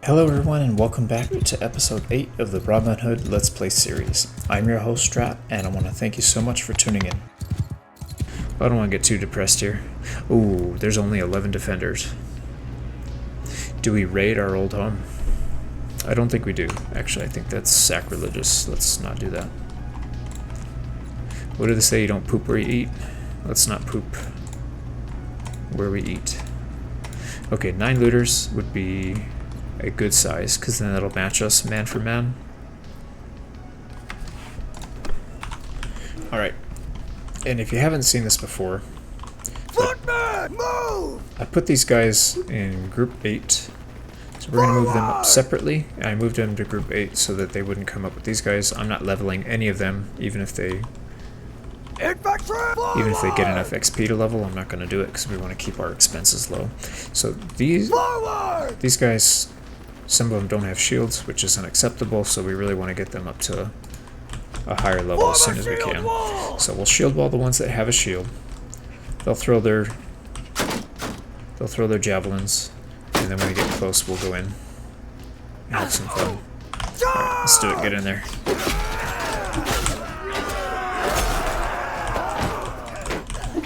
Hello everyone and welcome back to episode 8 of the Robin Hood Let's Play series. I'm your host Strat and I want to thank you so much for tuning in. I don't want to get too depressed here. Ooh, there's only 11 defenders. Do we raid our old home? I don't think we do. Actually, I think that's sacrilegious. Let's not do that. What do they say? You don't poop where you eat? Let's not poop where we eat. Okay, 9 looters would be a good size, because then that'll match us man for man. Alright, and if you haven't seen this before, I put these guys in group 8, so we're going to move them up separately. I moved them to group 8 so that they wouldn't come up with these guys. I'm not leveling any of them, even if they get enough XP to level. I'm not going to do it because we want to keep our expenses low. So these guys, some of them don't have shields, which is unacceptable, so we really want to get them up to a higher level as soon as we can. So we'll shield wall the ones that have a shield. They'll throw their javelins, and then when we get close, we'll go in and have some fun. Alright, let's do it. Get in there.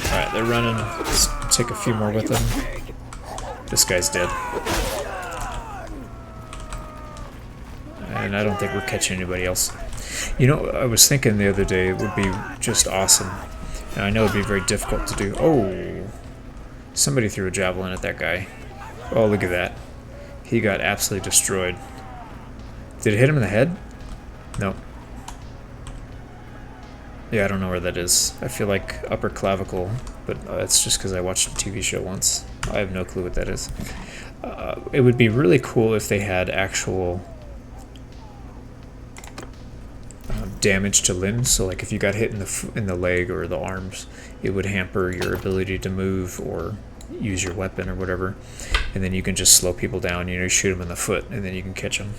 Alright, they're running. Let's take a few more with them. This guy's dead. And I don't think we're catching anybody else. You know, I was thinking the other day it would be just awesome. And I know it would be very difficult to do. Oh! Somebody threw a javelin at that guy. Oh, look at that. He got absolutely destroyed. Did it hit him in the head? No. Yeah, I don't know where that is. I feel like upper clavicle, but it's just because I watched a TV show once. I have no clue what that is. It would be really cool if they had actual damage to limbs, so like if you got hit in the leg or the arms, it would hamper your ability to move or use your weapon or whatever, and then you can just slow people down. You know, shoot them in the foot and then you can catch them.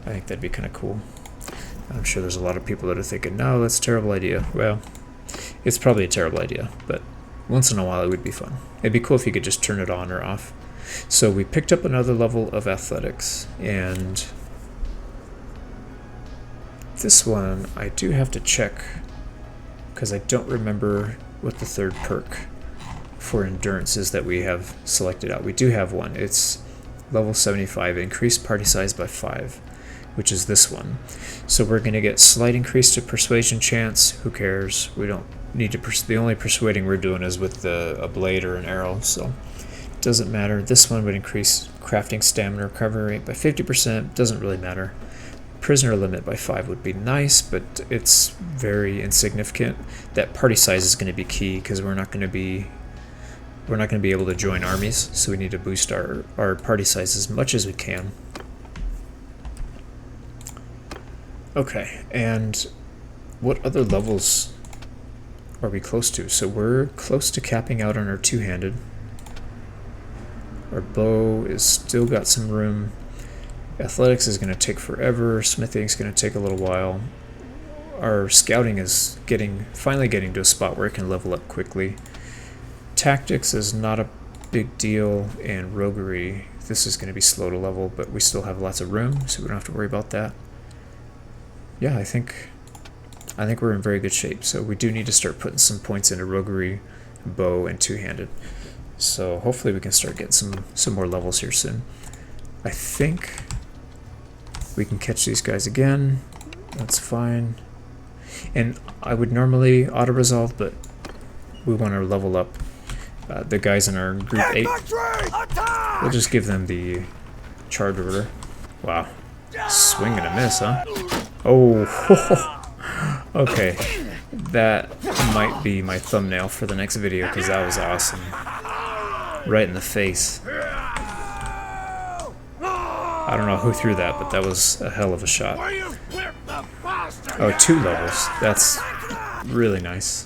I think that'd be kind of cool. I'm sure there's a lot of people that are thinking, no, that's a terrible idea. Well, it's probably a terrible idea, but once in a while it would be fun. It'd be cool if you could just turn it on or off. So we picked up another level of athletics, and this one I do have to check because I don't remember what the third perk for endurance is that we have selected out. We do have one. It's level 75, increased party size by 5, which is this one. So we're going to get slight increase to persuasion chance. Who cares? We don't need to. The only persuading we're doing is with a blade or an arrow, so it doesn't matter. This one would increase crafting stamina recovery rate by 50%. Doesn't really matter. Prisoner limit by 5 would be nice, but it's very insignificant. That party size is going to be key because we're not going to be able to join armies, so we need to boost our party size as much as we can. Okay, and what other levels are we close to? So we're close to capping out on our two-handed. Our bow is still got some room. Athletics is going to take forever. Smithing is going to take a little while. Our scouting is finally getting to a spot where it can level up quickly. Tactics is not a big deal, and roguery, this is going to be slow to level, but we still have lots of room, so we don't have to worry about that. Yeah, I think we're in very good shape. So we do need to start putting some points into roguery, bow, and two-handed. So hopefully we can start getting some more levels here soon. I think we can catch these guys again. That's fine. And I would normally auto-resolve, but we want to level up the guys in our group 8. We'll just give them the charge order. Wow. Swing and a miss, huh? Oh, okay. That might be my thumbnail for the next video because that was awesome. Right in the face. I don't know who threw that, but that was a hell of a shot. Oh, 2 levels. That's really nice.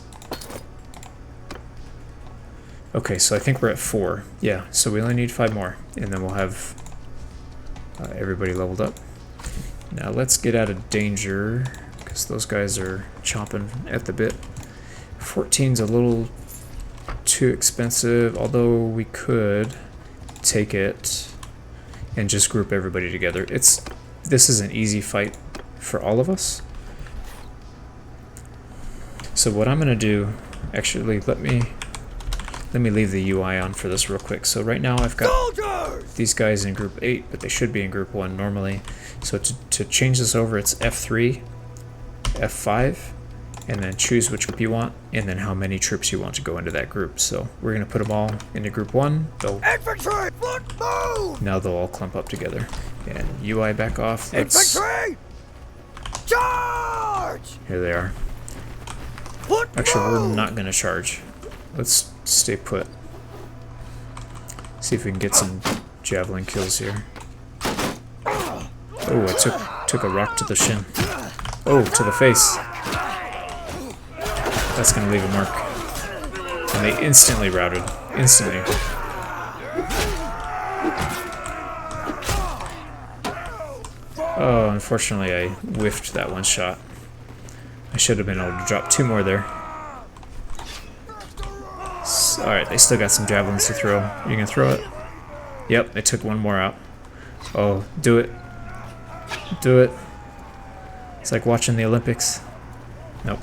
Okay, so I think we're at 4. Yeah, so we only need 5 more, and then we'll have everybody leveled up. Now let's get out of danger, because those guys are chomping at the bit. 14's a little too expensive, although we could take it and just group everybody together. This is an easy fight for all of us. So what I'm gonna do, actually, let me leave the UI on for this real quick. So right now I've got these guys in group 8, but they should be in group 1 normally. So to change this over, it's F3, F5, and then choose which group you want, and then how many troops you want to go into that group. So we're going to put them all into group 1. Infantry, move! Now they'll all clump up together. And UI back off. Infantry, charge! Here they are. Actually, we're not going to charge. Let's stay put. See if we can get some javelin kills here. Oh, I took a rock to the shin. Oh, to the face. That's going to leave a mark. And they instantly routed. Instantly. Oh, unfortunately I whiffed that one shot. I should have been able to drop 2 more there. Alright, they still got some javelins to throw. You can throw it? Yep, they took 1 more out. Oh, do it. Do it. It's like watching the Olympics. Nope.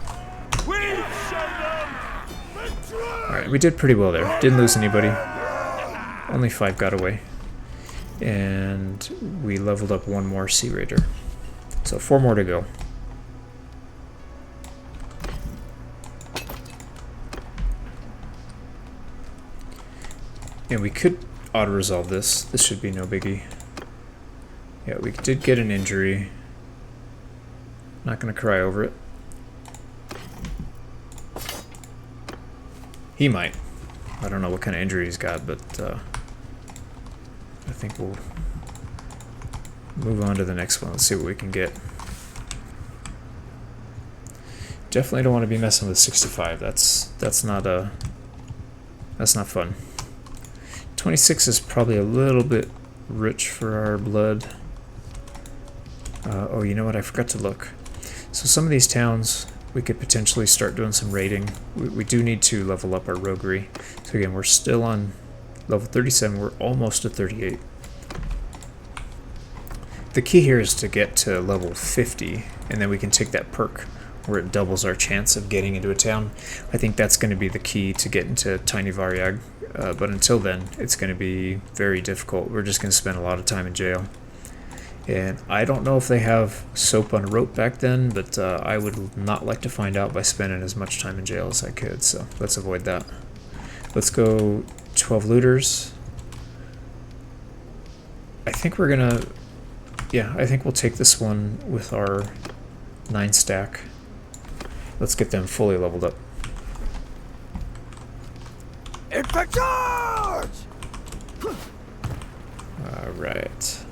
Alright, we did pretty well there. Didn't lose anybody. Only 5 got away. And we leveled up 1 more Sea Raider. So 4 more to go. And we could auto-resolve this. This should be no biggie. Yeah, we did get an injury. Not gonna cry over it. He might. I don't know what kind of injury he's got, but I think we'll move on to the next one. Let's see what we can get. Definitely don't want to be messing with 65. That's not fun. 26 is probably a little bit rich for our blood. Oh, you know what? I forgot to look. So some of these towns, we could potentially start doing some raiding. We do need to level up our roguery. So again, we're still on level 37. We're almost at 38. The key here is to get to level 50, and then we can take that perk where it doubles our chance of getting into a town. I think that's going to be the key to get into Tiny Variag. But until then, it's going to be very difficult. We're just going to spend a lot of time in jail. And I don't know if they have soap on a rope back then, but I would not like to find out by spending as much time in jail as I could, so let's avoid that. Let's go 12 looters. I think we're gonna... Yeah, I think we'll take this one with our 9 stack. Let's get them fully leveled up. Infantry! Alright.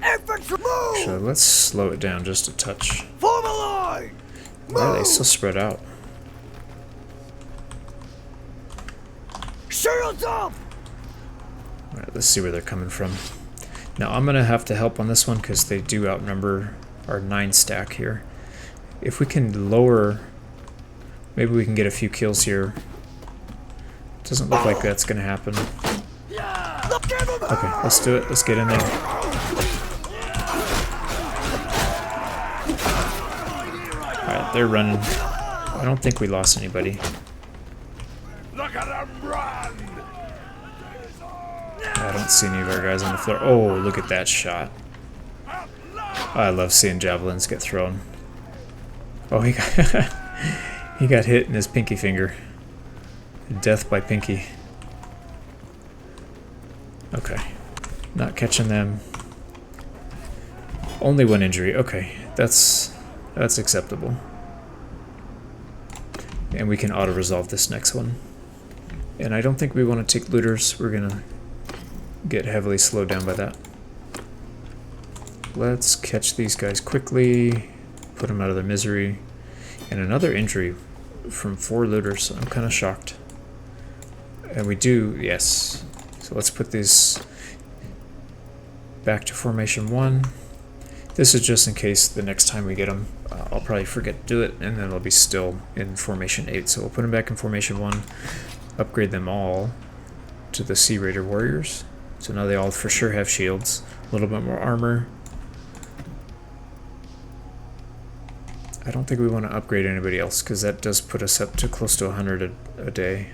Infantry, move! Actually, let's slow it down just a touch. Form a line! Why are they so spread out? Shields up! Alright, let's see where they're coming from. Now, I'm going to have to help on this one because they do outnumber our 9 stack here. If we can lower... Maybe we can get a few kills here. Doesn't look like that's going to happen. Okay, let's do it. Let's get in there. Alright, they're running. I don't think we lost anybody. Look at them run! I don't see any of our guys on the floor. Oh, look at that shot. I love seeing javelins get thrown. Oh, he got hit in his pinky finger. Death by pinky. Okay. Not catching them. Only 1 injury. Okay, that's acceptable. And we can auto-resolve this next one. And I don't think we want to take looters. We're gonna get heavily slowed down by that. Let's catch these guys quickly. Put them out of their misery. And another injury from 4 looters. I'm kind of shocked. And we do, yes. So let's put these back to formation 1. This is just in case the next time we get them, I'll probably forget to do it, and then they'll be still in formation 8. So we'll put them back in formation 1. upgrade them all to the Sea Raider warriors. So now they all for sure have shields, a little bit more armor. I don't think we want to upgrade anybody else because that does put us up to close to 100 a day,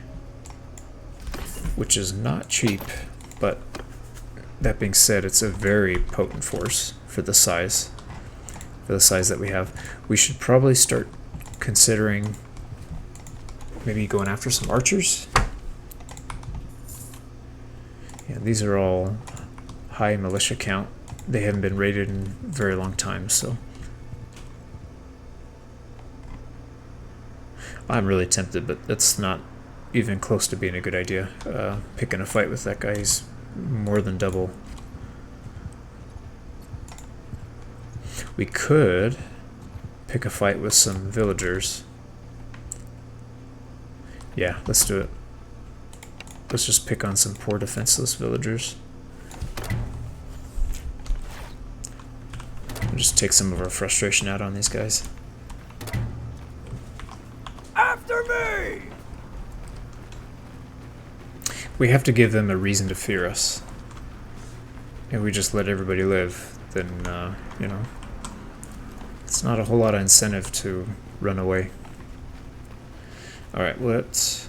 which is not cheap, but that being said, it's a very potent force for the size that we have. We should probably start considering maybe going after some archers. Yeah, these are all high militia count. They haven't been raided in a very long time, so I'm really tempted, but that's not even close to being a good idea. Picking a fight with that guy, he's more than double. We could pick a fight with some villagers. Yeah, let's do it. Let's just pick on some poor defenseless villagers. We'll just take some of our frustration out on these guys. After me! We have to give them a reason to fear us. If we just let everybody live, then, you know, it's not a whole lot of incentive to run away. Alright, what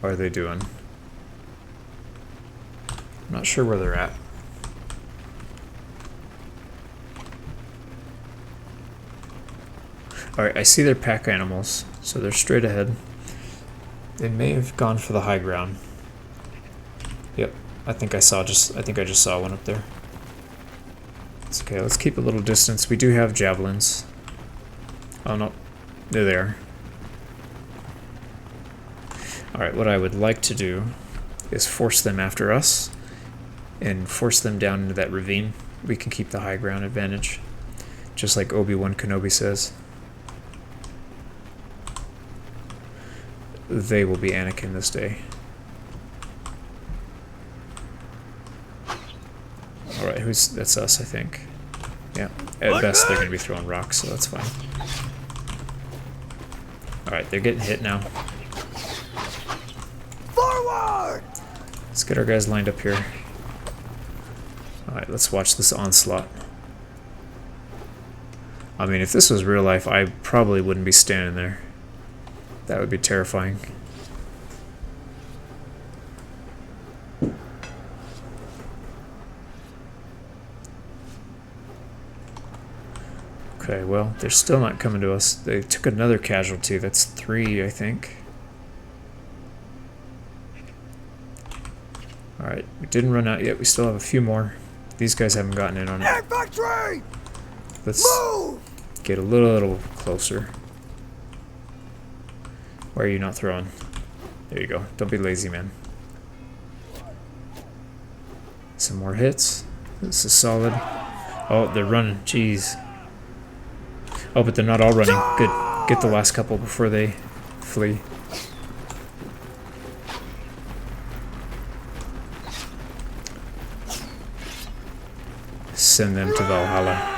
are they doing? I'm not sure where they're at. Alright, I see their pack animals, so they're straight ahead. They may have gone for the high ground. Yep, I think I just saw one up there. It's okay, let's keep a little distance. We do have javelins. Oh no, they're there. Alright, what I would like to do is force them after us and force them down into that ravine. We can keep the high ground advantage, just like Obi-Wan Kenobi says. They will be Anakin this day. Alright, that's us, I think. Yeah, at best they're going to be throwing rocks, so that's fine. Alright, they're getting hit now. Forward! Let's get our guys lined up here. Alright, let's watch this onslaught. I mean, if this was real life, I probably wouldn't be standing there. That would be terrifying. Okay, well, they're still not coming to us. They took another casualty. That's 3, I think. Alright, we didn't run out yet. We still have a few more. These guys haven't gotten in on it. Infantry! Let's Move! get a little closer. Why are you not throwing? There you go. Don't be lazy, man. Some more hits. This is solid. Oh, they're running. Jeez. Oh, but they're not all running. Good. Get the last couple before they flee. Send them to Valhalla.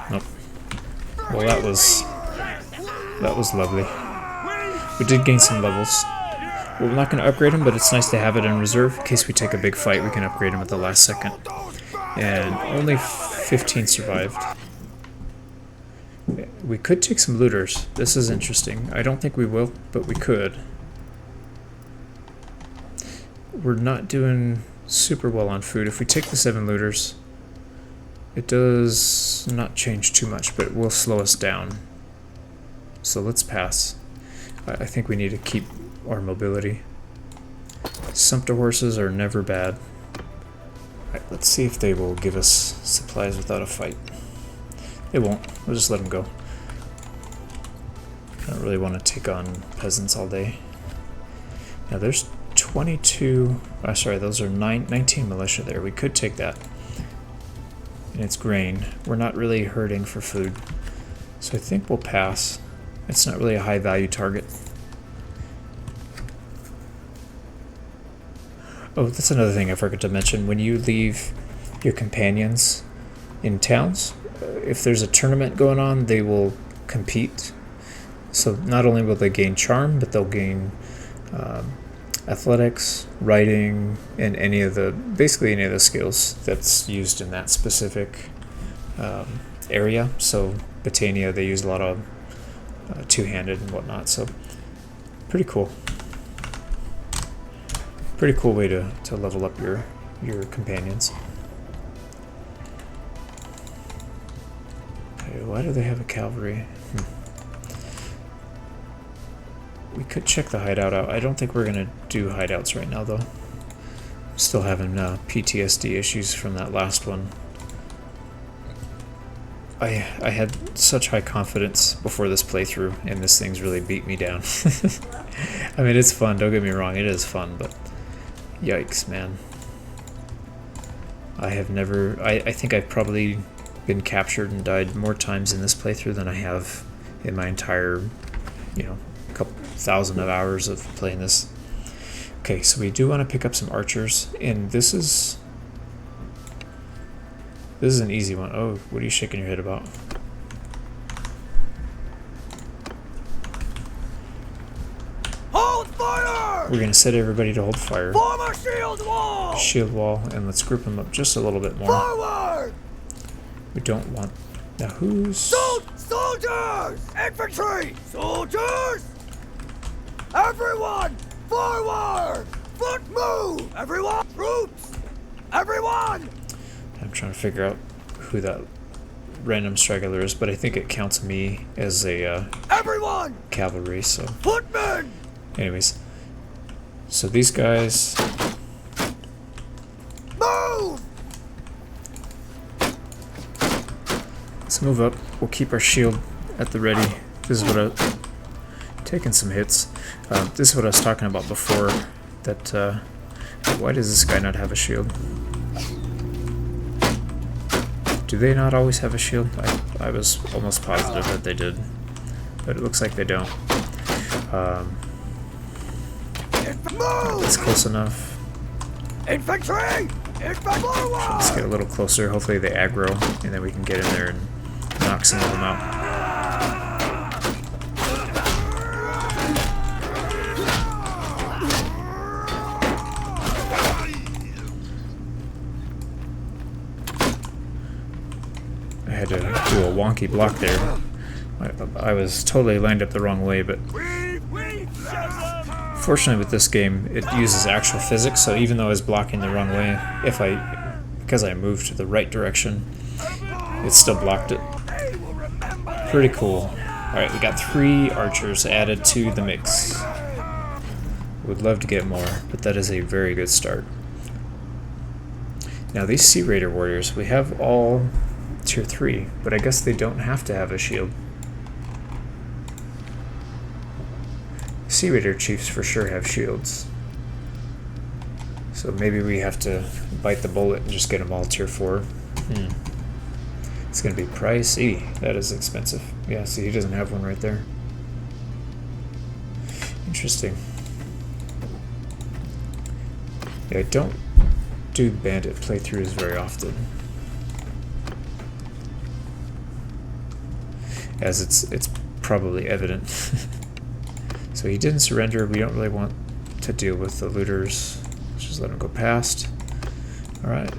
Nope. Well, that was lovely. We did gain some levels. Well, we're not going to upgrade them, but it's nice to have it in reserve. In case we take a big fight, we can upgrade them at the last second. And only 15 survived. We could take some looters. This is interesting. I don't think we will, but we could. We're not doing super well on food. If we take the 7 looters, it does not change too much, but it will slow us down. So let's pass. I think we need to keep our mobility. Sumpter horses are never bad. Alright, let's see if they will give us supplies without a fight. They won't. We'll just let them go. I don't really want to take on peasants all day. Now there's 22... Oh, sorry, those are 19 militia there. We could take that. And it's grain. We're not really hurting for food. So I think we'll pass. It's not really a high value target. Oh, that's another thing I forgot to mention. When you leave your companions in towns, if there's a tournament going on, they will compete. So not only will they gain charm, but they'll gain athletics, riding, and basically any of the skills that's used in that specific area. So Batannia, they use a lot of two-handed and whatnot. So pretty cool. Pretty cool way to level up your companions. Okay, why do they have a cavalry? We could check the hideout out. I don't think we're going to do hideouts right now, though. Still having PTSD issues from that last one. I had such high confidence before this playthrough, and this thing's really beat me down. I mean, it's fun, don't get me wrong, it is fun, but yikes, man. I think I've probably been captured and died more times in this playthrough than I have in my entire, couple thousand of hours of playing this. Okay, so we do want to pick up some archers, and this is an easy one. Oh, what are you shaking your head about? Hold fire! We're gonna set everybody to hold fire. Form a shield wall! Shield wall, and let's group them up just a little bit more. Forward! We don't want... Now who's... Soldiers! Infantry! Soldiers! Everyone! Forward! Foot move! Everyone! Troops! Everyone! I'm trying to figure out who that random straggler is, but I think it counts me as a Everyone! cavalry, so... Footmen! Anyways. So these guys... Move! Let's move up. We'll keep our shield at the ready. This is what taking some hits. This is what I was talking about before. That why does this guy not have a shield? Do they not always have a shield? I was almost positive that they did, but it looks like they don't. That's close enough. Infantry! Let's get a little closer. Hopefully they aggro, and then we can get in there and knock some of them out. I had to do a wonky block there. I was totally lined up the wrong way, but fortunately with this game it uses actual physics, so even though I was blocking the wrong way, because I moved to the right direction, it still blocked it. Pretty cool. Alright, we got 3 archers added to the mix. Would love to get more, but that is a very good start. Now these Sea Raider warriors, we have all tier 3, but I guess they don't have to have a shield. Sea Raider chiefs for sure have shields. So maybe we have to bite the bullet and just get them all tier 4. It's going to be pricey. That is expensive. Yeah, see, he doesn't have one right there. Interesting. Yeah, I don't do Bandit playthroughs very often, as it's probably evident. So he didn't surrender. We don't really want to deal with the looters. Let's just let him go past. Alright.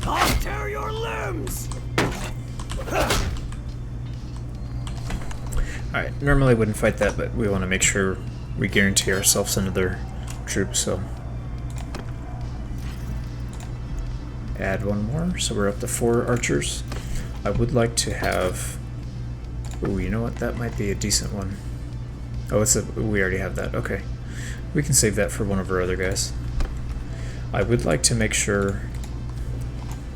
I'll tear your limbs! Alright, normally I wouldn't fight that, but we want to make sure we guarantee ourselves another troop, so... Add one more, so we're up to 4 archers. I would like to have... Ooh, you know what? That might be a decent one. Oh, we already have that. Okay. We can save that for one of our other guys. I would like to make sure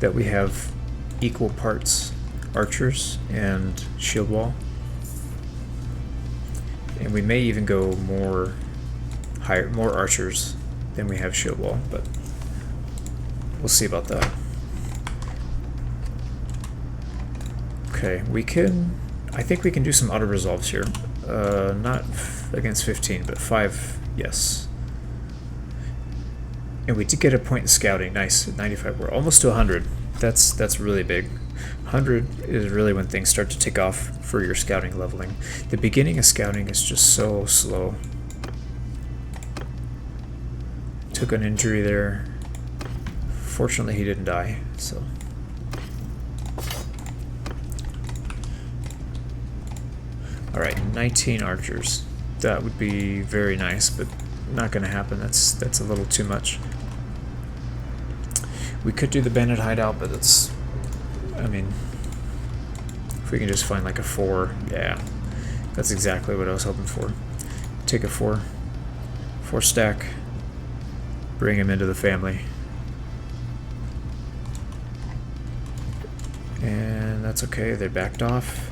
that we have equal parts archers and shield wall. And we may even go more archers than we have shield wall, but we'll see about that. Okay, I think we can do some auto resolves here. Not against 15, but 5, yes. And we did get a point in scouting. Nice, 95. We're almost to 100. That's really big. 100 is really when things start to take off for your scouting leveling. The beginning of scouting is just so slow. Took an injury there. Fortunately, he didn't die, so. Alright, 19 archers. That would be very nice, but not going to happen. That's a little too much. We could do the bandit hideout, but it's, I mean, if we can just find like a 4, yeah, that's exactly what I was hoping for. Take a 4 stack, bring him into the family. And that's okay, they backed off.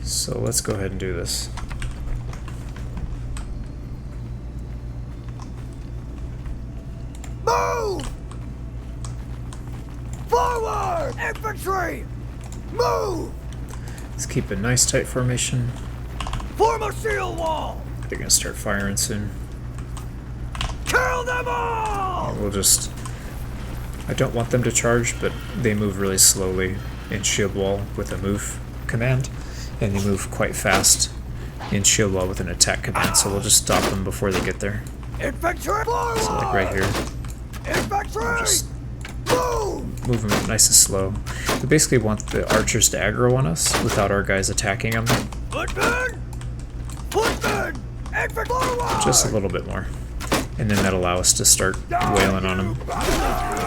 So let's go ahead and do this. Move! Forward! Infantry! Move! Let's keep a nice tight formation. Form a shield wall! They're gonna start firing soon. Kill them all! We'll just... I don't want them to charge, but they move really slowly in shield wall with a move command, and they move quite fast in shield wall with an attack command, so we'll just stop them before they get there. Infantry forward! So like right here. Infantry! Just move! move them nice and slow. We basically want the archers to aggro on us without our guys attacking them. Footmen! Footmen! Infantry forward! Just a little bit more. And then that'll allow us to start wailing on them.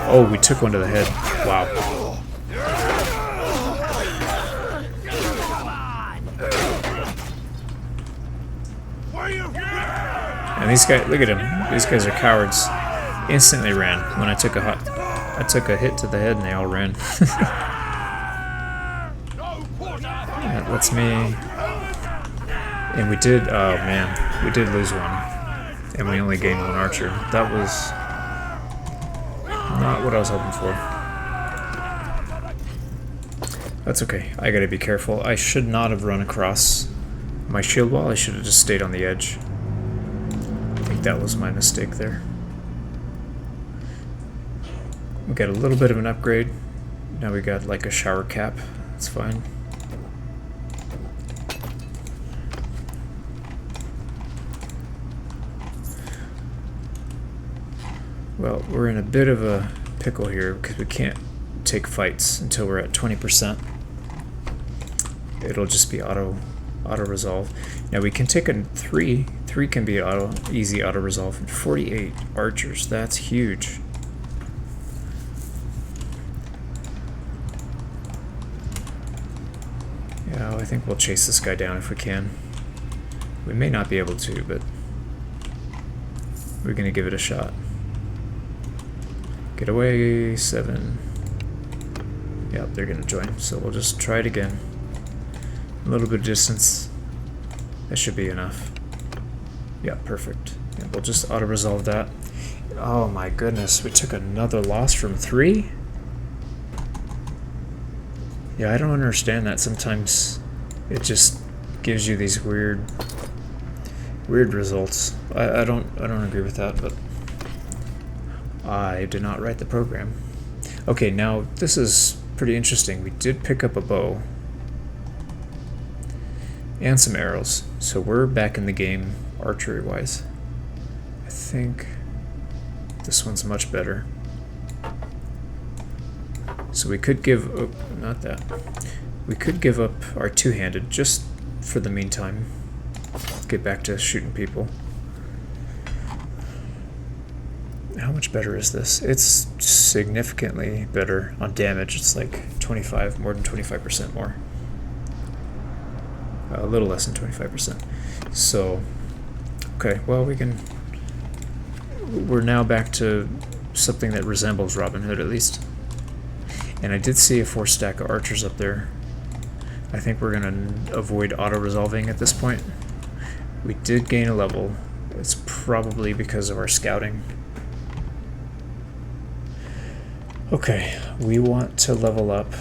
Oh, we took one to the head. Wow. And these guys, look at them. These guys are cowards. Instantly ran when I took a hit to the head, and they all ran. That lets me. And we did. Oh man, we did lose one, and we only gained 1 archer. That was not what I was hoping for. That's okay. I gotta be careful. I should not have run across my shield wall. I should have just stayed on the edge. I think that was my mistake there. We got a little bit of an upgrade. Now we got like a shower cap. That's fine. Well, we're in a bit of a pickle here because we can't take fights until we're at 20%. It'll just be auto resolve. Now we can take a 3. 3 can be easy auto resolve. And 48 archers. That's huge. Yeah, I think we'll chase this guy down if we can. We may not be able to, but we're gonna give it a shot. Get away, 7. Yep, they're gonna join, so we'll just try it again. A little bit of distance. That should be enough. Yeah, perfect. Yeah, we'll just auto-resolve that. Oh my goodness, we took another loss from 3? Yeah, I don't understand that. Sometimes it just gives you these weird results. I don't agree with that, but I did not write the program. Okay, now this is pretty interesting. We did pick up a bow and some arrows, so we're back in the game archery wise. I think this one's much better. So we could give up, not that. We could give up our two-handed just for the meantime. Get back to shooting people. How much better is this? It's significantly better on damage. It's like more than 25% more. A little less than 25%. So, okay, well we're now back to something that resembles Robin Hood at least. And I did see a 4 stack of archers up there. I think we're gonna avoid auto-resolving at this point. We did gain a level. It's probably because of our scouting. Okay, we want to level up.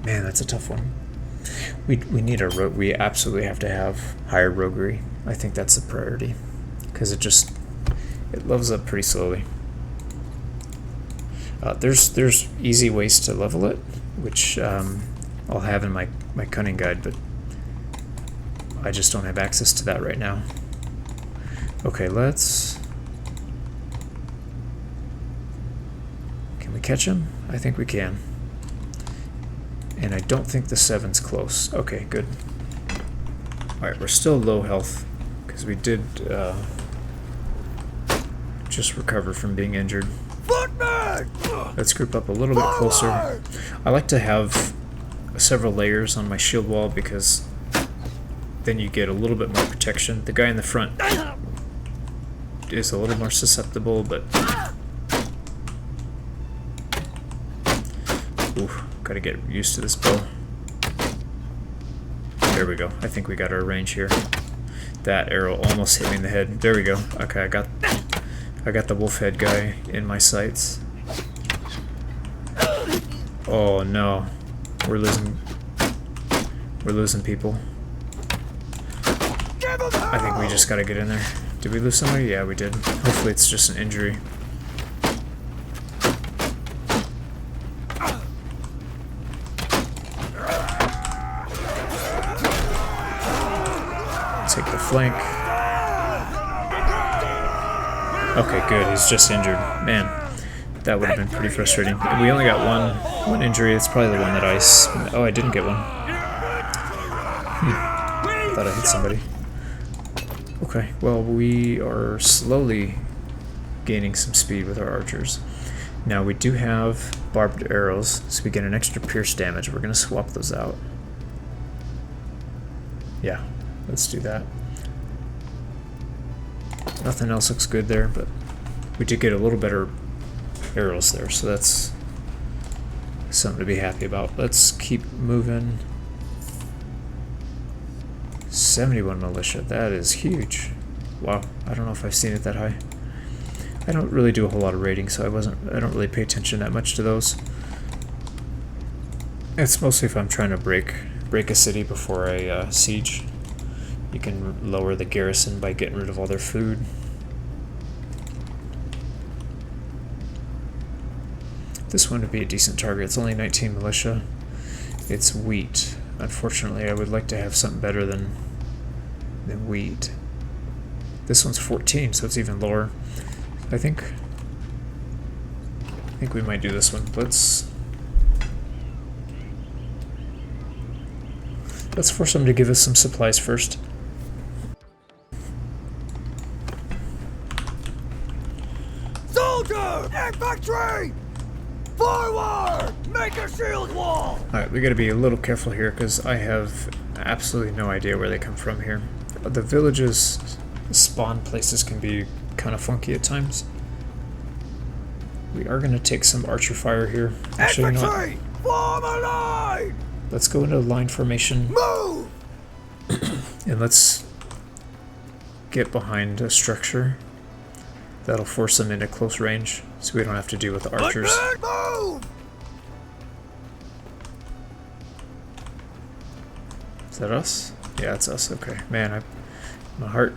Man, that's a tough one. We need a rogue. We absolutely have to have higher roguery. I think that's a priority because it levels up pretty slowly. There's easy ways to level it, which I'll have in my cunning guide, but I just don't have access to that right now. Okay, can we catch him? I think we can. And I don't think the 7's close. Okay, good. Alright, we're still low health because we did just recover from being injured. Footman! Let's group up a little bit closer. I like to have several layers on my shield wall because then you get a little bit more protection. The guy in the front is a little more susceptible, but ooh, gotta get used to this bow. There we go. I think we got our range here. That arrow almost hit me in the head. There we go. Okay, I got the wolf head guy in my sights. Oh no. We're losing people. I think we just gotta get in there. Did we lose somebody? Yeah, we did. Hopefully it's just an injury. Take the flank. Okay, good. He's just injured. Man, that would have been pretty frustrating. We only got one injury. It's probably the one that oh, I didn't get one. Thought I hit somebody. Okay, well, we are slowly gaining some speed with our archers. Now, we do have barbed arrows, so we get an extra pierce damage. We're going to swap those out. Yeah, let's do that. Nothing else looks good there, but we did get a little better arrows there, so that's something to be happy about. Let's keep moving. 71 militia, that is huge. Wow, I don't know if I've seen it that high. I don't really do a whole lot of raiding, so I don't really pay attention that much to those. It's mostly if I'm trying to break a city before I siege. You can lower the garrison by getting rid of all their food. This one would be a decent target. It's only 19 militia. It's wheat. Unfortunately, I would like to have something better than wheat. This one's 14, so it's even lower. I think we might do this one. Let's force them to give us some supplies first. Soldier! Infantry! Forward! Make a shield wall! Alright, we gotta be a little careful here because I have absolutely no idea where they come from here. The villages' spawn places can be kind of funky at times. We are gonna take some archer fire here. Actually, Infantry! Form a line! Let's go into line formation. Move! And let's get behind a structure. That'll force them into close range, so we don't have to deal with the archers. Move! Is that us? Yeah, it's us. Okay, man, my heart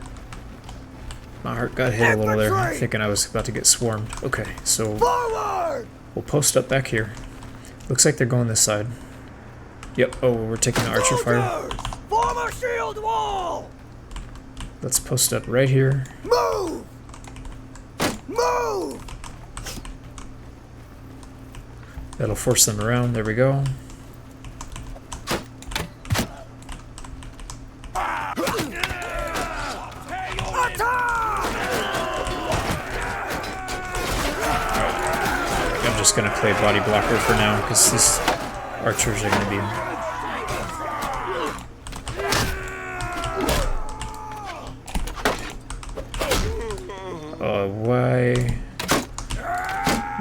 got hit a little there, thinking I was about to get swarmed. Okay, so Forward! we'll post up back here. Looks like they're going this side. Yep. Oh, we're taking the archer fire. Form a shield wall! Let's post up right here. Move! Move! That'll force them around. There we go. I'm just gonna play body blocker for now because these archers are gonna be.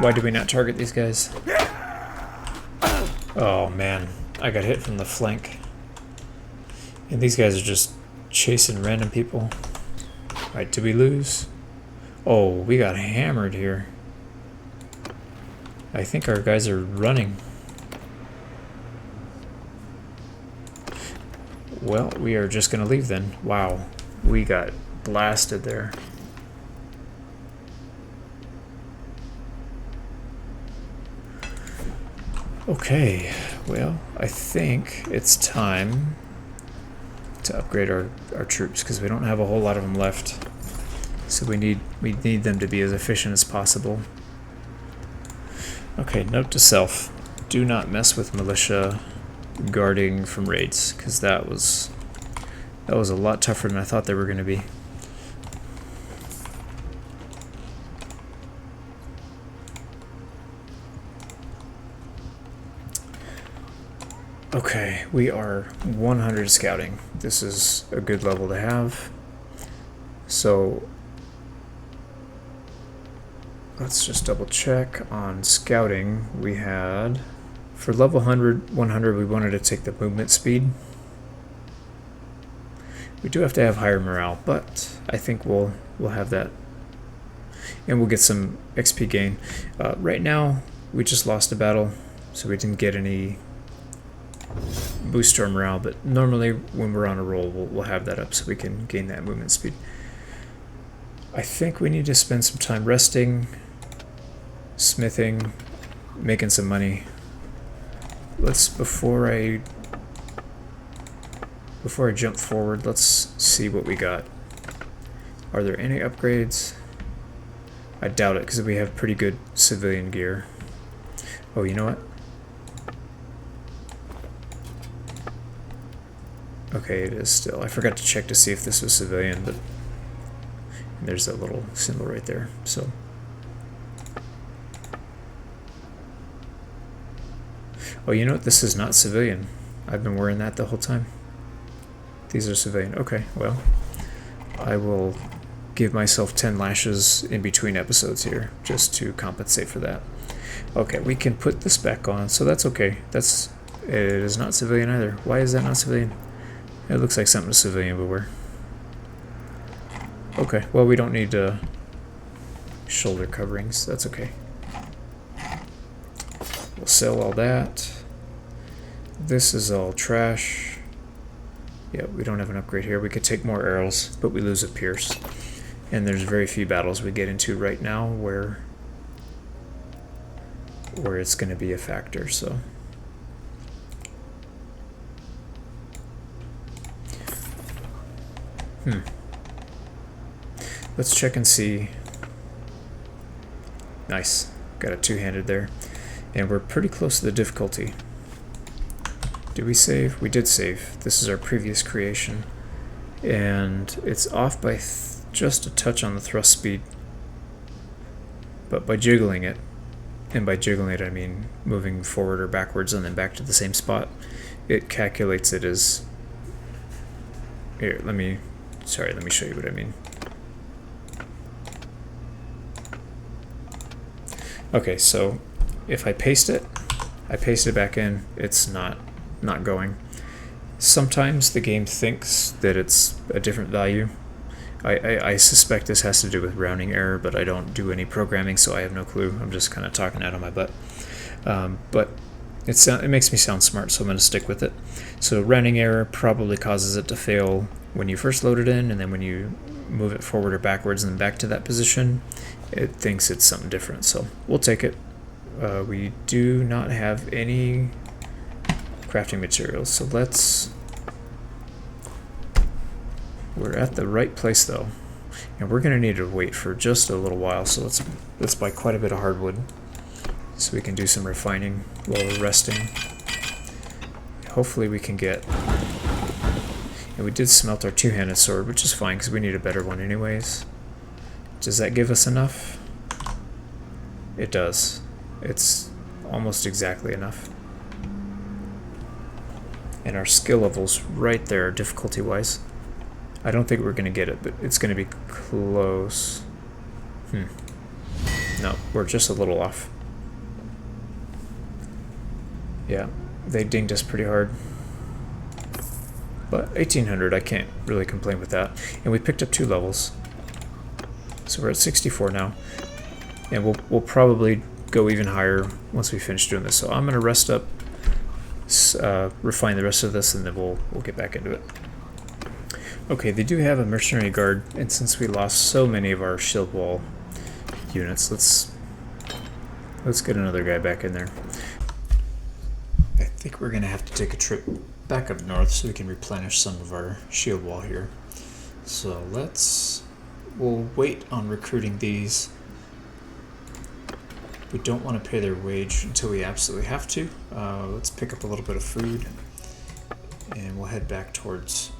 Why do we not target these guys? Oh man, I got hit from the flank. And these guys are just chasing random people. Alright, did we lose? Oh, we got hammered here. I think our guys are running. Well, we are just going to leave then. Wow, we got blasted there. Okay, well, I think it's time to upgrade our troops because we don't have a whole lot of them left. So we need them to be as efficient as possible. Okay, note to self: do not mess with militia guarding from raids, because that was a lot tougher than I thought they were going to be. Okay, we are 100 scouting. This is a good level to have. So let's just double check on scouting. We had, for level 100, we wanted to take the movement speed. We do have to have higher morale, but I think we'll have that. And we'll get some XP gain. Right now, we just lost a battle, so we didn't get any boost to our morale, but normally when we're on a roll, we'll have that up so we can gain that movement speed. I think we need to spend some time resting, smithing, making some money. Let's, before I jump forward, let's see what we got. Are there any upgrades? I doubt it, because we have pretty good civilian gear. Oh, you know what? Okay, it is still. I forgot to check to see if this was civilian, but there's that little symbol right there. So, oh, you know what? This is not civilian. I've been wearing that the whole time. These are civilian. Okay, well, I will give myself 10 lashes in between episodes here just to compensate for that. Okay, we can put this back on, so that's okay. It is not civilian either. Why is that not civilian? It looks like something a civilian would wear. Okay, well, we don't need shoulder coverings. That's okay. We'll sell all that. This is all trash. Yeah, we don't have an upgrade here. We could take more arrows, but we lose a pierce. And there's very few battles we get into right now where it's going to be a factor, so. Let's check and see. Nice. Got a two-handed there. And we're pretty close to the difficulty. Did we save? We did save. This is our previous creation. And it's off by just a touch on the thrust speed. But by jiggling it, and by jiggling it I mean moving forward or backwards and then back to the same spot, it calculates it as... Here, let me show you what I mean. Okay, so if I paste it back in, it's not going. Sometimes the game thinks that it's a different value. I suspect this has to do with rounding error, but I don't do any programming, so I have no clue. I'm just kind of talking out of my butt. But it makes me sound smart, so I'm going to stick with it. So rounding error probably causes it to fail when you first load it in, and then when you move it forward or backwards and then back to that position, it thinks it's something different. So we'll take it. We do not have any crafting materials, so we're at the right place though, and we're gonna need to wait for just a little while, so let's buy quite a bit of hardwood so we can do some refining while we're resting. Hopefully we can get, and we did smelt our two-handed sword, which is fine because we need a better one anyways. Does that give us enough? It does. It's almost exactly enough. And our skill level's right there, difficulty-wise. I don't think we're going to get it, but it's going to be close. No, we're just a little off. Yeah, they dinged us pretty hard. But 1800, I can't really complain with that. And we picked up 2 levels. So we're at 64 now. And we'll probably go even higher once we finish doing this. So I'm going to rest up refine the rest of this, and then we'll get back into it. Okay, they do have a mercenary guard, and since we lost so many of our shield wall units, let's get another guy back in there. I think we're gonna have to take a trip back up north so we can replenish some of our shield wall here. So we'll wait on recruiting these. We don't want to pay their wage until we absolutely have to. Let's pick up a little bit of food, and we'll head back towards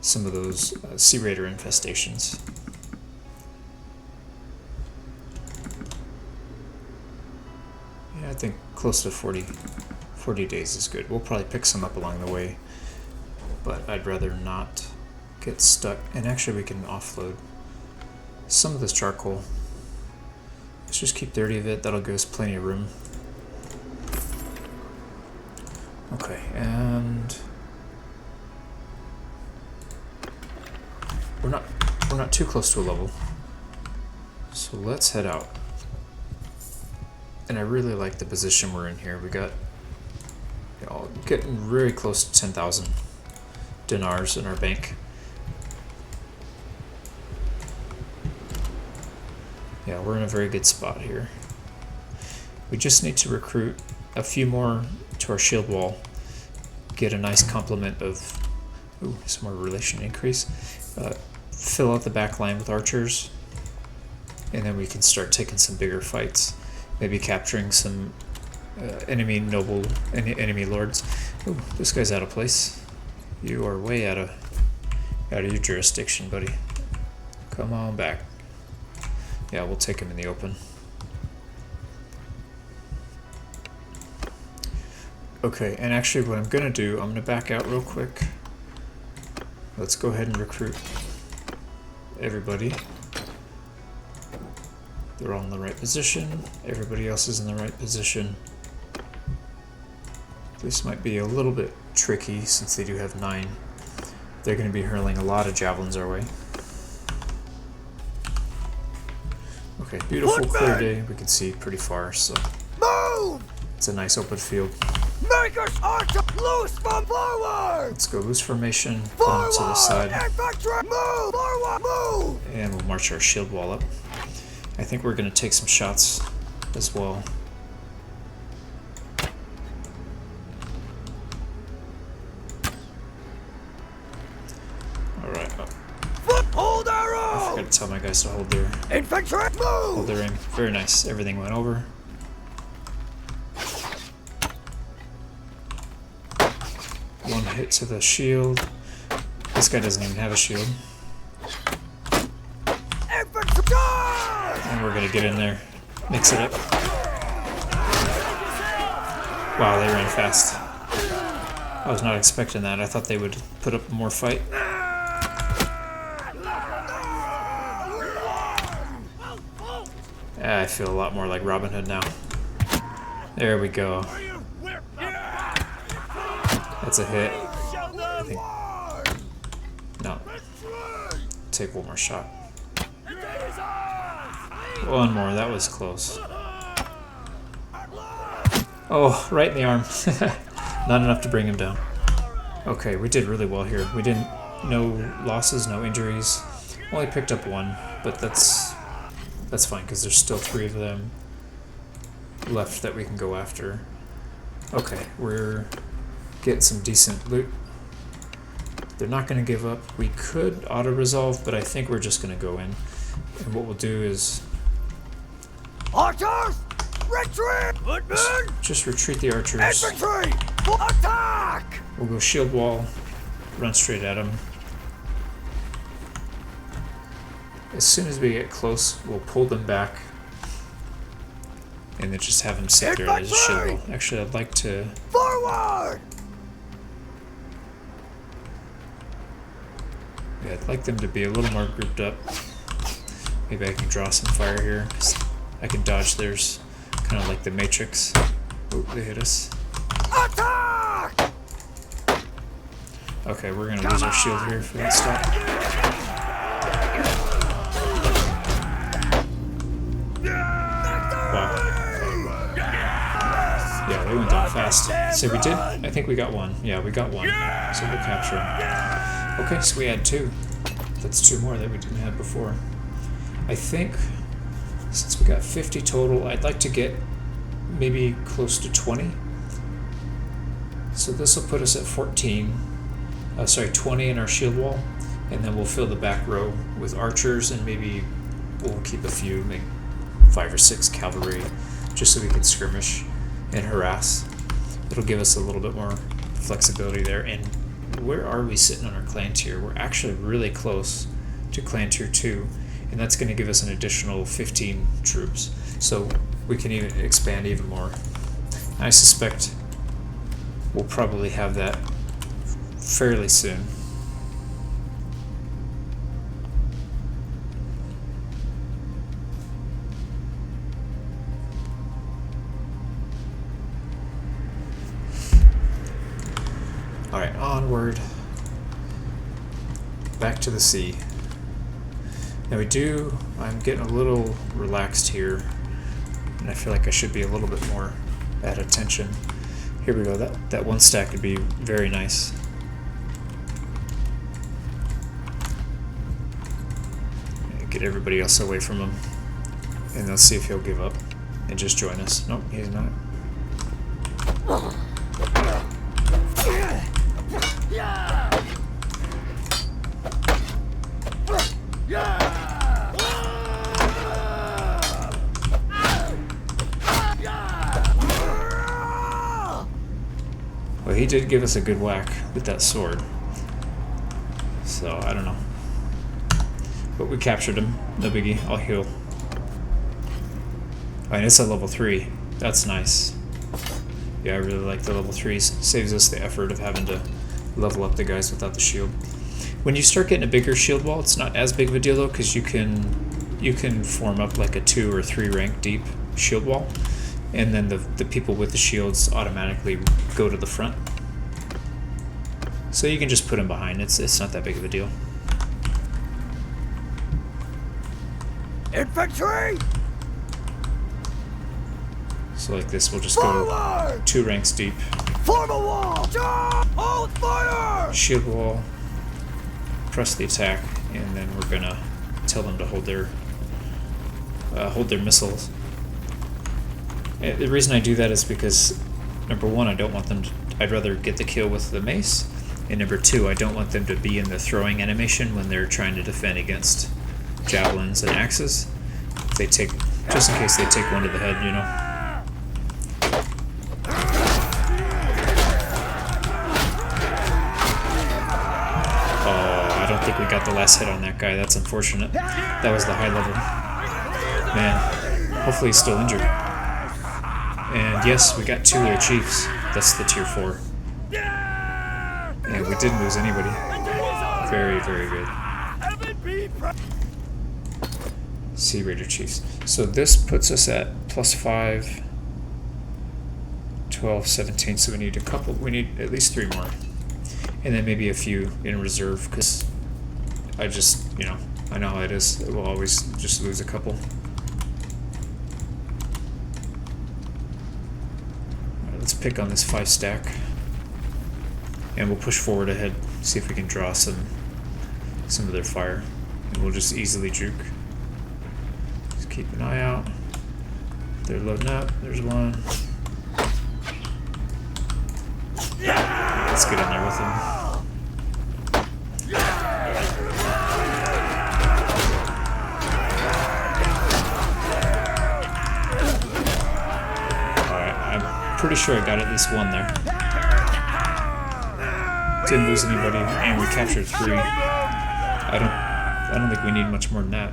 some of those Sea Raider infestations. Yeah, I think close to 40 days is good. We'll probably pick some up along the way, but I'd rather not get stuck. And actually we can offload some of this charcoal. Let's just keep 30 of it. That'll give us plenty of room. Okay, and we're not too close to a level, so let's head out. And I really like the position we're in here. We got, you know, getting very close to 10,000 dinars in our bank. Yeah, we're in a very good spot here. We just need to recruit a few more to our shield wall, get a nice complement of some more relation increase, fill out the back line with archers, and then we can start taking some bigger fights, maybe capturing some enemy lords. Ooh, this guy's out of place. You are way out of your jurisdiction, buddy. Come on back. Yeah, we'll take him in the open. Okay, and actually what I'm gonna do, I'm gonna back out real quick. Let's go ahead and recruit everybody. They're all in the right position. Everybody else is in the right position. This might be a little bit tricky since they do have 9. They're gonna be hurling a lot of javelins our way. Okay, beautiful clear day. We can see pretty far, so Move! It's a nice open field. Makers archer loose from forward! Let's go loose formation, pull them to the side, Infantry, move! Forward, move! and we'll march our shield wall up. I think we're going to take some shots as well. Alright. Hold arrow! I forgot to tell my guys to hold their aim. Very nice. Everything went over. One hit to the shield. This guy doesn't even have a shield. And we're gonna get in there, mix it up. Wow, they ran fast. I was not expecting that. I thought they would put up more fight. I feel a lot more like Robin Hood now. There we go. That's a hit. I think. No. Take one more shot. One more. That was close. Oh, right in the arm. Not enough to bring him down. Okay, we did really well here. We didn't. No losses, no injuries. Only picked up one, but that's fine because there's still 3 of them left that we can go after. Okay, we're getting some decent loot. They're not going to give up. We could auto-resolve, but I think we're just going to go in. And what we'll do is Archers! Retreat! just retreat the archers. Infantry! Attack! We'll go shield wall, run straight at them. As soon as we get close, we'll pull them back and then just have them sit there as a shield wall. Actually, I'd like to... Forward! Yeah, I'd like them to be a little more grouped up. Maybe I can draw some fire here. I can dodge theirs, kind of like the Matrix. Oh, they hit us. Attack! Okay, we're gonna lose our shield here if we don't stop. Wow. Yeah, Wow, they went down fast. So we did? I think we got one. Yeah, we got one. So we'll capture them. Okay, so we had 2. That's 2 more that we didn't have before. I think, since we got 50 total, I'd like to get maybe close to 20. So this will put us at 14. 20 in our shield wall. And then we'll fill the back row with archers, and maybe we'll keep a few, maybe 5 or 6 cavalry, just so we can skirmish and harass. It'll give us a little bit more flexibility there. And where are we sitting on our clan tier? We're actually really close to clan tier 2, and that's going to give us an additional 15 troops. So we can even expand even more. I suspect we'll probably have that fairly soon. Alright, onward. Back to the sea. Now I'm getting a little relaxed here, and I feel like I should be a little bit more at attention. Here we go, that 1 stack would be very nice. Get everybody else away from him, and let's see if he'll give up and just join us. Nope, he's not. Well, he did give us a good whack with that sword, so I don't know. But we captured him, no biggie, I'll heal. And it's a level 3, that's nice. Yeah, I really like the level 3s, saves us the effort of having to level up the guys without the shield. When you start getting a bigger shield wall, it's not as big of a deal though, because you can form up like a 2 or 3 rank deep shield wall, and then the people with the shields automatically go to the front. So you can just put them behind, it's not that big of a deal. Infantry! So like this, we'll just go 2 ranks deep. Form a wall! Hold fire! Shield wall, press the attack, and then we're gonna tell them to hold their missiles. And the reason I do that is because, number 1, I don't want them to, I'd rather get the kill with the mace, and number 2, I don't want them to be in the throwing animation when they're trying to defend against javelins and axes. They take, just in case they take one to the head, you know. I don't think we got the last hit on that guy. That's unfortunate. That was the high level. Man, hopefully he's still injured. And yes, we got 2 of their chiefs. That's the tier 4. And we didn't lose anybody. Very, very good. Sea Raider chiefs. So this puts us at +5, 12, 17. So we need we need at least 3 more. And then maybe a few in reserve, because I just, I know how it is. We'll always just lose a couple. Alright, let's pick on this 5 stack. And we'll push forward ahead, see if we can draw some of their fire. And we'll just easily juke. Just keep an eye out. They're loading up. There's one. Let's get in there with them. Pretty sure I got at least 1 there. Didn't lose anybody, and we captured 3. I don't think we need much more than that.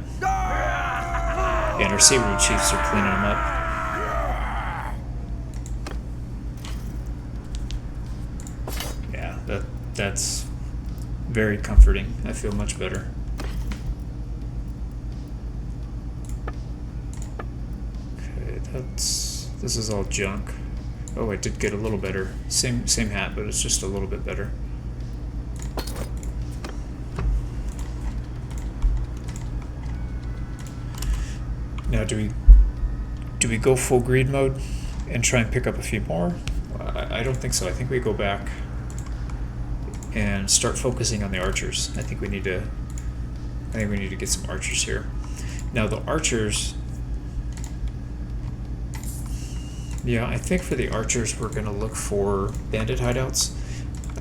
And our Sea Raider chiefs are cleaning them up. Yeah, that's very comforting. I feel much better. Okay, this is all junk. Oh, I did get a little better. Same hat, but it's just a little bit better. Now, do we go full greed mode and try and pick up a few more? I don't think so. I think we go back and start focusing on the archers. I think we need to get some archers here. Now the archers, yeah, I think for the archers we're going to look for bandit hideouts.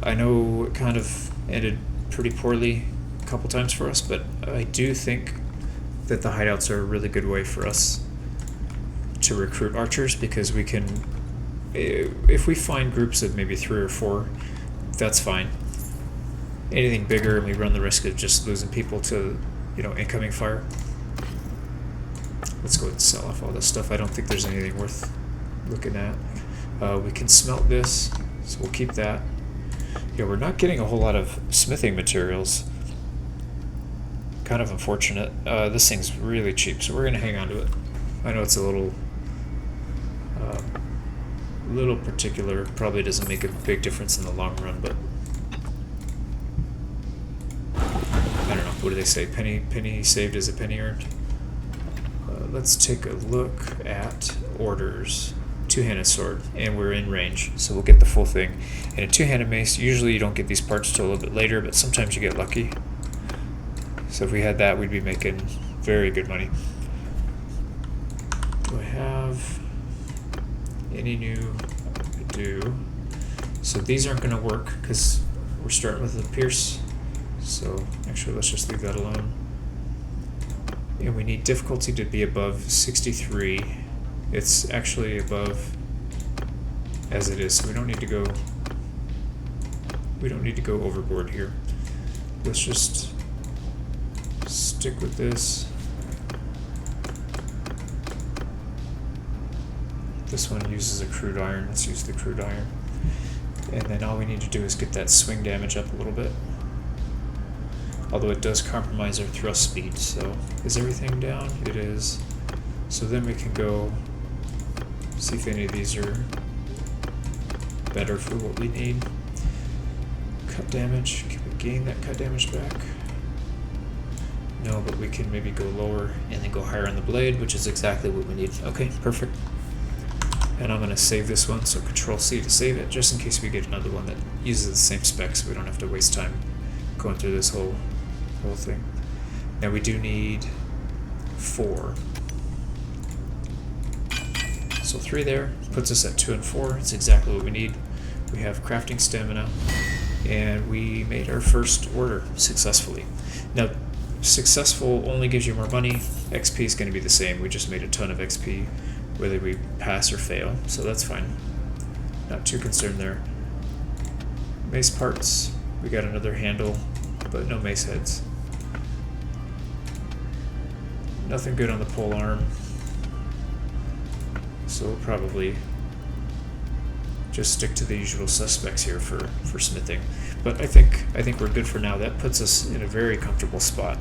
I know it kind of ended pretty poorly a couple times for us, but I do think that the hideouts are a really good way for us to recruit archers, because we can, if we find groups of maybe 3 or 4, that's fine. Anything bigger and we run the risk of just losing people to, you know, incoming fire. Let's go ahead and sell off all this stuff. I don't think there's anything worth looking at. We can smelt this, so we'll keep that. Yeah, we're not getting a whole lot of smithing materials. Kind of unfortunate. This thing's really cheap, so we're going to hang on to it. I know it's a little particular, probably doesn't make a big difference in the long run, but I don't know. What do they say? Penny saved is a penny earned. Let's take a look at orders. Two-handed sword, and we're in range, so we'll get the full thing. And a two-handed mace, usually you don't get these parts till a little bit later, but sometimes you get lucky. So if we had that, we'd be making very good money. Do I have any new? I do. So these aren't going to work because we're starting with a pierce. So actually, let's just leave that alone. And we need difficulty to be above 63. It's actually above as it is, so we don't need to go overboard here. Let's just stick with this. This one uses a crude iron. Let's use the crude iron. And then all we need to do is get that swing damage up a little bit. Although it does compromise our thrust speed, so is everything down? It is. So then we can go see if any of these are better for what we need. Cut damage. Can we gain that cut damage back? No, but we can maybe go lower and then go higher on the blade, which is exactly what we need. Okay, perfect. And I'm going to save this one, so Control-C to save it, just in case we get another one that uses the same specs, so we don't have to waste time going through this whole thing. Now we do need 4. So 3 there puts us at 2 and 4. It's exactly what we need. We have crafting stamina, and we made our first order successfully. Now, successful only gives you more money. XP is going to be the same. We just made a ton of XP, whether we pass or fail, so that's fine. Not too concerned there. Mace parts, we got another handle, but no mace heads. Nothing good on the pole arm. So we'll probably just stick to the usual suspects here for smithing. But I think we're good for now. That puts us in a very comfortable spot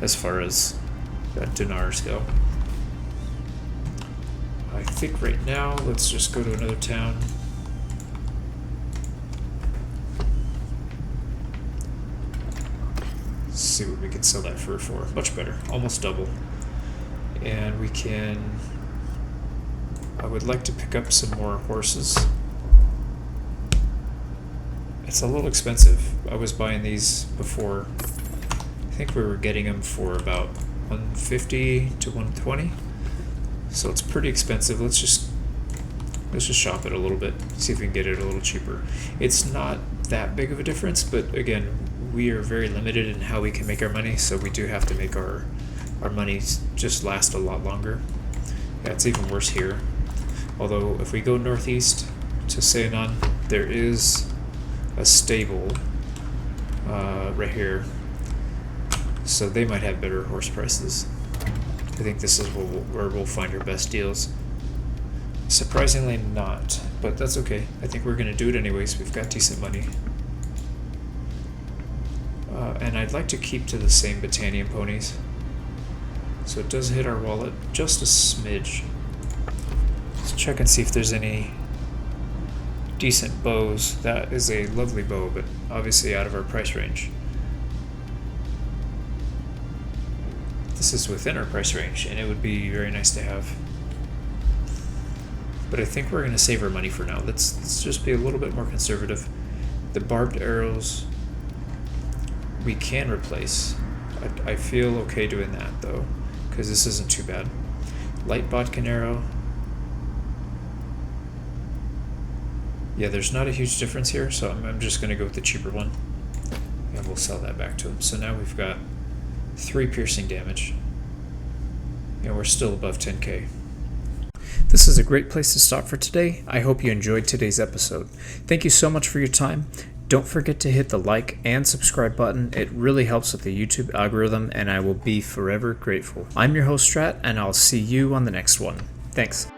as far as dinars go. I think right now, let's just go to another town. See what we can sell that fur for. Much better, almost double. And we can, I would like to pick up some more horses. It's a little expensive. I was buying these before. I think we were getting them for about 150 to 120. So it's pretty expensive. Let's just shop it a little bit, see if we can get it a little cheaper. It's not that big of a difference, but again, we are very limited in how we can make our money, so we do have to make our money just last a lot longer. Yeah, it's even worse here. Although if we go northeast to Seanon, there is a stable right here, so they might have better horse prices. I think this is where we'll find our best deals. Surprisingly not, but that's okay. I think we're going to do it anyways. We've got decent money. And I'd like to keep to the same Batannia ponies. So it does hit our wallet just a smidge. Let's check and see if there's any decent bows. That is a lovely bow, but obviously out of our price range. This is within our price range, and it would be very nice to have. But I think we're going to save our money for now. Let's just be a little bit more conservative. The barbed arrows we can replace. I feel okay doing that though, because this isn't too bad. Light bodkin arrow. Yeah, there's not a huge difference here, so I'm just going to go with the cheaper one. And we'll sell that back to him. So now we've got 3 piercing damage. And we're still above 10k. This is a great place to stop for today. I hope you enjoyed today's episode. Thank you so much for your time. Don't forget to hit the like and subscribe button. It really helps with the YouTube algorithm, and I will be forever grateful. I'm your host, Strat, and I'll see you on the next one. Thanks.